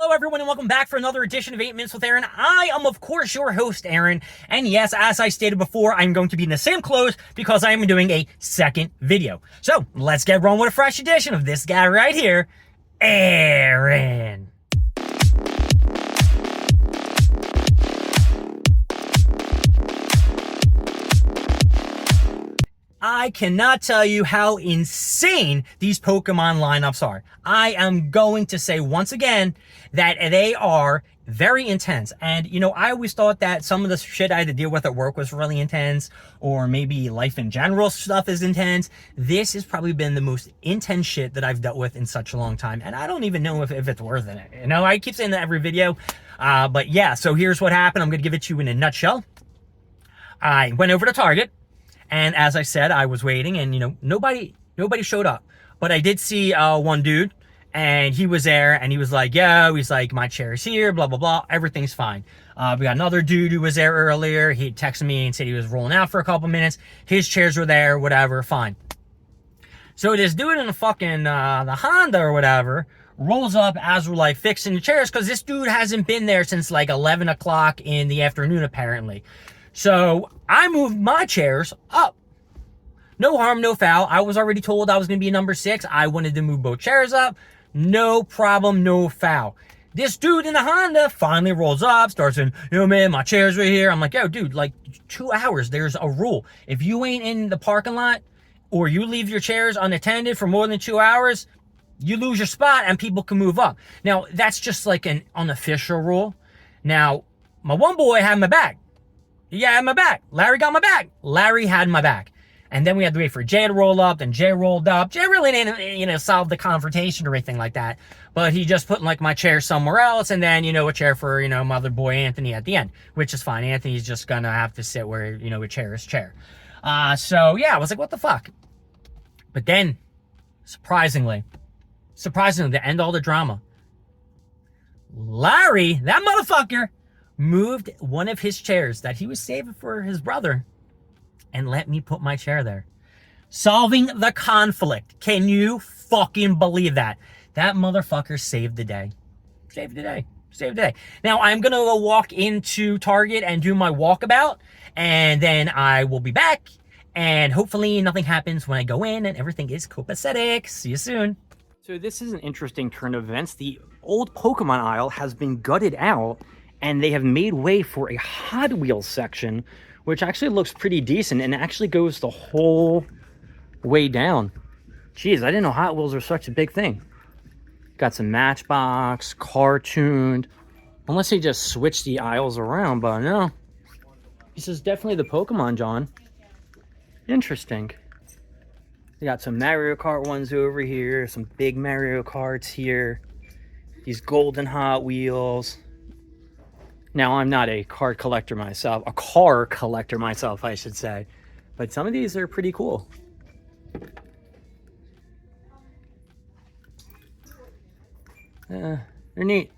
Hello everyone and welcome back for another edition of 8 Minutes with Aaron. I am of course your host Aaron, and yes, as I stated before, I'm going to be in the same clothes because I am doing a second video. So let's get rolling with a fresh edition of this guy right here, Aaron. I cannot tell you how insane these Pokemon lineups are. I am going to say once again that they are very intense. And, you know, I always thought that some of the shit I had to deal with at work was really intense, or maybe life in general stuff is intense. This has probably been the most intense shit that I've dealt with in such a long time. And I don't even know if it's worth it. You know, I keep saying that every video. But yeah, so here's what happened. I'm going to give it to you in a nutshell. I went over to Target. And as I said, I was waiting and, you know, nobody showed up. But I did see one dude, and he was there, and he was like, yeah, he's like, my chair's here, blah, blah, blah. Everything's fine. We got another dude who was there earlier. He texted me and said he was rolling out for a couple minutes. His chairs were there, whatever, fine. So this dude in the fucking, the Honda or whatever, rolls up as we're like fixing the chairs, because this dude hasn't been there since like 11 o'clock in the afternoon, apparently. So I moved my chairs up. No harm, no foul. I was already told I was going to be number 6. I wanted to move both chairs up. No problem, no foul. This dude in the Honda finally rolls up, starts saying, yo, man, my chairs right here. I'm like, yo, dude, like 2 hours. There's a rule. If you ain't in the parking lot or you leave your chairs unattended for more than 2 hours, you lose your spot and people can move up. Now, that's just like an unofficial rule. Now, my one boy had my back. Yeah, I had my back. Larry got my back. Larry had my back. And then we had to wait for Jay to roll up. Then Jay rolled up. Jay really didn't, you know, solve the confrontation or anything like that. But he just put like my chair somewhere else. And then, you know, a chair for, you know, mother boy Anthony at the end, which is fine. Anthony's just going to have to sit where, you know, a chair is chair. So yeah, I was like, what the fuck? But then, surprisingly, to end all the drama, Larry, that motherfucker, moved one of his chairs that he was saving for his brother and let me put my chair there. Solving the conflict. Can you fucking believe that? That motherfucker saved the day. Saved the day. Saved the day. Now, I'm going to go walk into Target and do my walkabout, and then I will be back, and hopefully nothing happens when I go in and everything is copacetic. See you soon. So this is an interesting turn of events. The old Pokemon aisle has been gutted out, and they have made way for a Hot Wheels section, which actually looks pretty decent and actually goes the whole way down. Jeez, I didn't know Hot Wheels are such a big thing. Got some Matchbox, cartooned, unless they just switch the aisles around, but no. This is definitely the Pokemon John. Interesting. They got some Mario Kart ones over here, some big Mario Karts here, these golden Hot Wheels. Now, I'm not a car collector myself, I should say. But some of these are pretty cool. They're neat.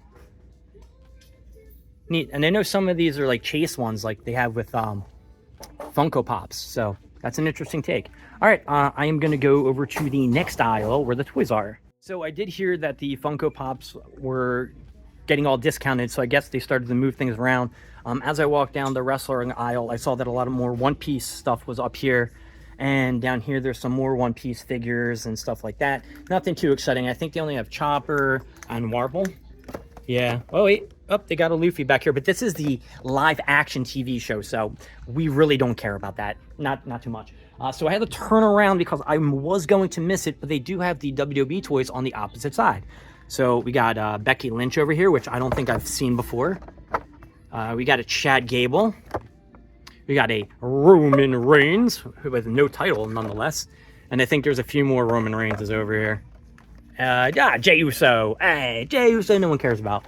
Neat. And I know some of these are like chase ones like they have with Funko Pops. So that's an interesting take. All right, I am going to go over to the next aisle where the toys are. So I did hear that the Funko Pops were getting all discounted, so I guess they started to move things around. As I walked down the wrestling aisle, I saw that a lot of more One Piece stuff was up here, and down here there's some more One Piece figures and stuff like that. Nothing too exciting. I think they only have Chopper and Warble. Yeah. Oh wait, they got a Luffy back here, but this is the live action TV show, so we really don't care about that. Not too much. So I had to turn around because I was going to miss it, but they do have the WWE toys on the opposite side. So we got Becky Lynch over here, which I don't think I've seen before. We got a Chad Gable. We got a Roman Reigns with no title, nonetheless. And I think there's a few more Roman Reigns over here. Jey Uso. Hey, Jey Uso, no one cares about.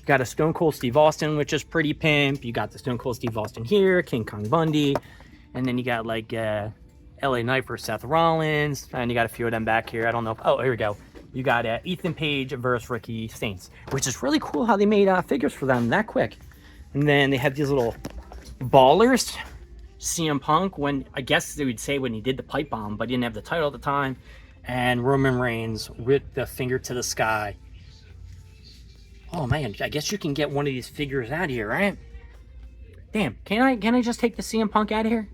Got a Stone Cold Steve Austin, which is pretty pimp. You got the Stone Cold Steve Austin here, King Kong Bundy. And then you got like LA Knight for Seth Rollins. And you got a few of them back here. I don't know if, oh, here we go. You got Ethan Page versus Ricky Stanks, which is really cool how they made figures for them that quick. And then they have these little ballers. CM Punk, when I guess they would say when he did the pipe bomb, but he didn't have the title at the time. And Roman Reigns with the finger to the sky. Oh man, I guess you can get one of these figures out of here, right? Damn, can I just take the CM Punk out of here?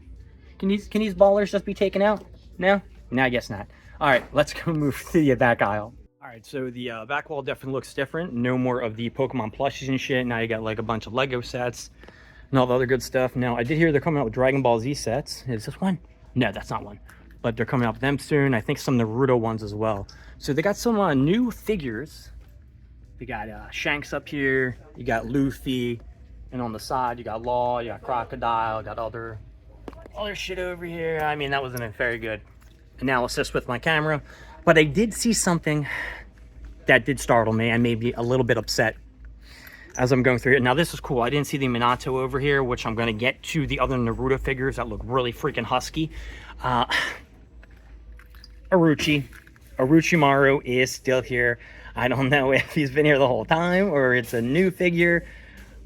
Can these ballers just be taken out? No? No, I guess not. All right, let's go move to the back aisle. All right, so the back wall definitely looks different. No more of the Pokemon plushies and shit. Now you got like a bunch of Lego sets and all the other good stuff. Now, I did hear they're coming out with Dragon Ball Z sets. Is this one? No, that's not one. But they're coming out with them soon. I think some Naruto ones as well. So they got some new figures. You got Shanks up here. You got Luffy. And on the side, you got Law, you got Crocodile, you got other shit over here. I mean, that wasn't a very good analysis with my camera. But I did see something that did startle me and made me a little bit upset as I'm going through here. Now, this is cool. I didn't see the Minato over here, which I'm going to get to the other Naruto figures that look really freaking husky. Orochimaru is still here. I don't know if he's been here the whole time or it's a new figure.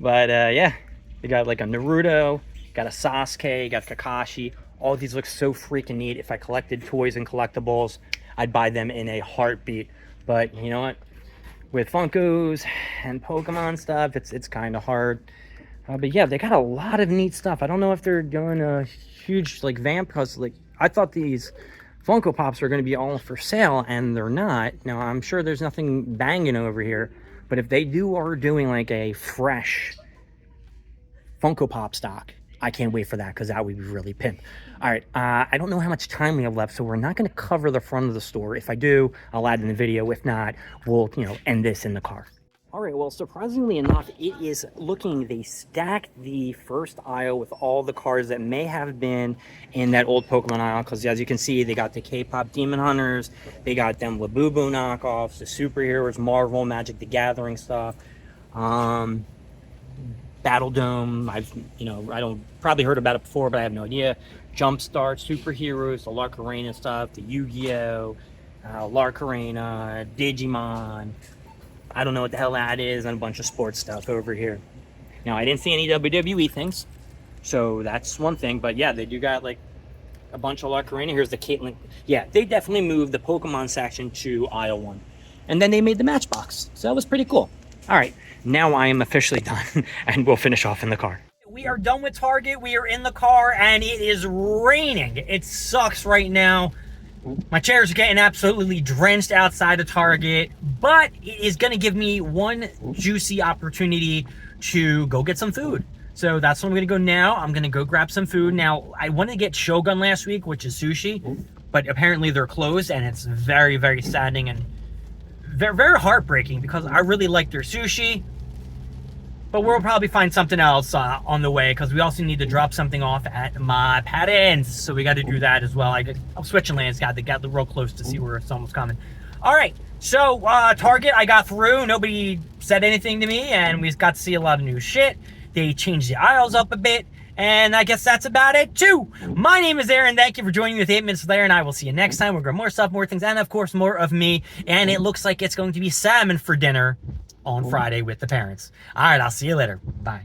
But yeah, you got like a Naruto, got a Sasuke, got Kakashi. All of these look so freaking neat. If I collected toys and collectibles, I'd buy them in a heartbeat. But you know what? With Funkos and Pokemon stuff, it's kind of hard. But yeah, they got a lot of neat stuff. I don't know if they're doing a huge like vamp, because like I thought these Funko Pops are going to be all for sale, and they're not. Now, I'm sure there's nothing banging over here. But if they are doing like a fresh Funko Pop stock, I can't wait for that, because that would be really pimp. All right, I don't know how much time we have left, so we're not going to cover the front of the store. If I do, I'll add in the video. If not, we'll, end this in the car. All right, well, surprisingly enough, they stacked the first aisle with all the cards that may have been in that old Pokemon aisle, because as you can see, they got the K-pop Demon Hunters, they got them Labubu knockoffs, the superheroes, Marvel, Magic the Gathering stuff, Battle Dome. I don't probably heard about it before, but I have no idea. Jumpstart, superheroes, the Larkarena stuff, the Yu-Gi-Oh, Larkarena, Digimon. I don't know what the hell that is, and a bunch of sports stuff over here. Now, I didn't see any WWE things, so that's one thing. But yeah, they do got like a bunch of Larkarena. Here's the Caitlyn. Yeah, they definitely moved the Pokemon section to aisle 1. And then they made the Matchbox, so that was pretty cool. All right, now I am officially done, and we'll finish off in the car. We are done with Target. We are in the car, and it is raining. It sucks right now. My chairs are getting absolutely drenched outside of Target, but it is going to give me one juicy opportunity to go get some food. So that's what I'm going to go now. I'm going to go grab some food. Now, I wanted to get Shogun last week, which is sushi, but apparently they're closed, and it's very, very saddening and very, very heartbreaking, because I really like their sushi. But we'll probably find something else on the way, because we also need to drop something off at my parents. So we got to do that as well. I'm switching lanes. They got real close to see where someone's coming. All right. So Target, I got through. Nobody said anything to me, and we got to see a lot of new shit. They changed the aisles up a bit. And I guess that's about it, too. My name is Aaron. Thank you for joining me with 8 Minutes with Aaron. I will see you next time. We'll grab more stuff, more things, and, of course, more of me. And it looks like it's going to be salmon for dinner on Friday with the parents. All right, I'll see you later. Bye.